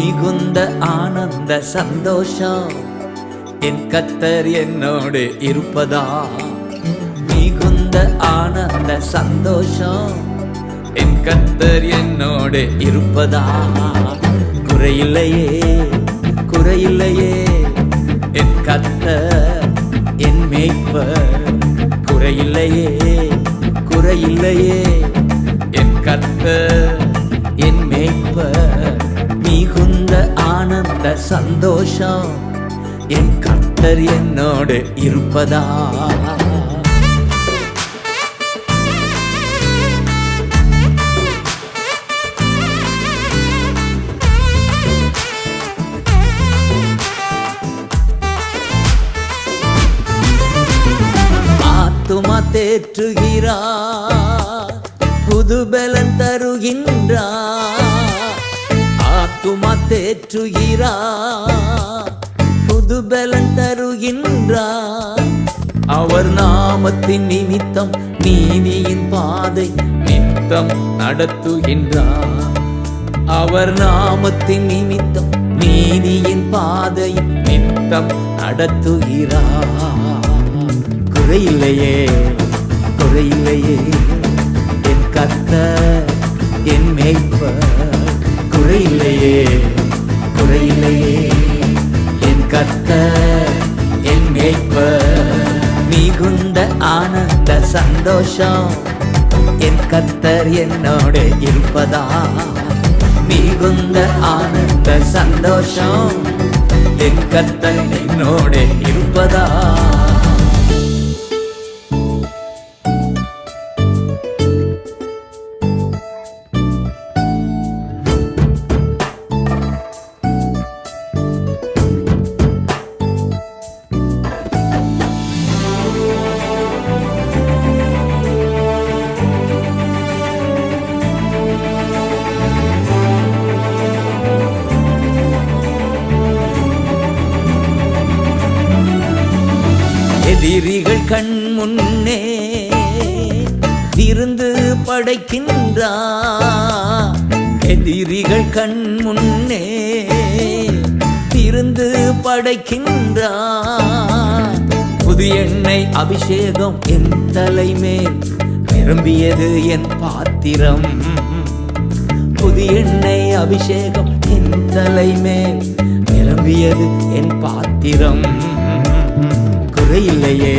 மிகுந்த ஆனந்த சந்தோஷம் என் கர்த்தர் என்னோடு இருப்பதா. மிகுந்த ஆனந்த சந்தோஷம் என் கர்த்தர் என்னோடு இருப்பதா. குறையில்லையே குறையில்லையே என் கர்த்தர் என் மேய்ப்பர். குறையில்லையே குறையில்லையே என் கர்த்தர் என் மேய்ப்பர். மிகுந்த ஆனந்த சந்தோஷம் என் கர்த்தர் என்னோடு இருப்பதா. ஆத்துமா தேற்றுகிறார், புதுபலன் தருகின்றார். ஆத்துமா தேற்றுகிறார், புதுபலன் தருகின்றார். அவர் நாமத்தின் நிமித்தம் நீதியின் பாதை நித்தம் நடத்துகின்றார். அவர் நாமத்தின் நிமித்தம் நீதியின் பாதை நித்தம் நடத்துகிறார். குறையில்லையே குறையில்லையே என் கர்த்தர் என் மேய்ப்பர். குறையில்லையே குறையில்லையே என் கர்த்தர் என் மேய்ப்பர். மிகுந்த ஆனந்த சந்தோஷம் என் கர்த்தர் என்னோடு இருப்பதா. மிகுந்த ஆனந்த சந்தோஷம் என் கர்த்தர் என்னோடு இருப்பதா. எதிரிகள் கண் முன்னே விருந்து படைக்கின்றார். எதிரிகள் கண் முன்னே விருந்து படைக்கின்றார். புது எண்ணெய் அபிஷேகம் என் தலைமேல் நிரம்பியது என் பாத்திரம். புது எண்ணெய் அபிஷேகம் என் தலைமேல் நிரம்பியது என் பாத்திரம். குறையில்லையே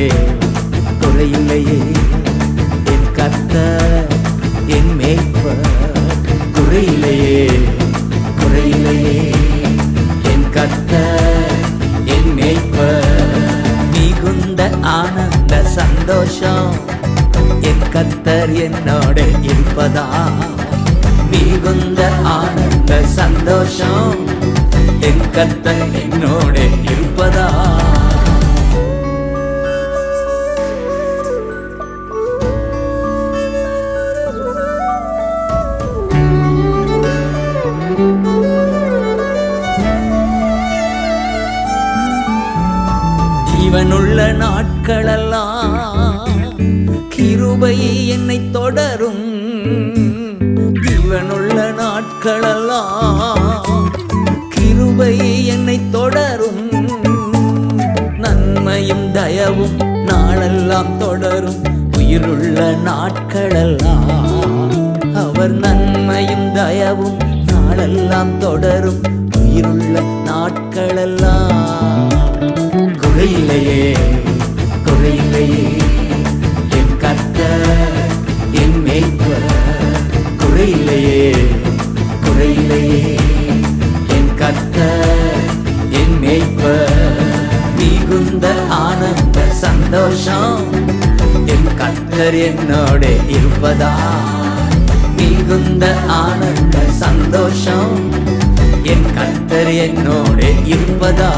குறையில்லையே என் கர்த்தர் என் மேய்ப்பர். குறையில்லையே குறையில்லையே என் கர்த்தர் என் மேய்ப்பர். மிகுந்த ஆனந்த சந்தோஷம் என் கர்த்தர் என்னோடு இருப்பதா. மிகுந்த ஆனந்த சந்தோஷம் என் கர்த்தர் என்னோடு இருப்பதா. ஜீவனுள்ள நாட்களெல்லாம் கிருபை என்னை தொடரும். ஜீவனுள்ள நாட்களெல்லாம் கிருபை என்னை தொடரும். நன்மையும் தயவும் நாளெல்லாம் தொடரும். உயிருள்ள நாட்களெல்லாம் அவர் நன்மையும் தயவும் நாளெல்லாம் தொடரும். உயிருள்ள நாட்களெல்லாம். குறையில்லையே குறையில்லையே என் கர்த்தர் என் மேய்ப்பர். குறையில்லையே குறையில்லையே என் கர்த்தர் என் மேய்ப்பர். மிகுந்த ஆனந்த சந்தோஷம் என் கர்த்தர் என்னோடு இருப்பதா. மிகுந்த ஆனந்த சந்தோஷம் என் கர்த்தர் என்னோடு இருப்பதா.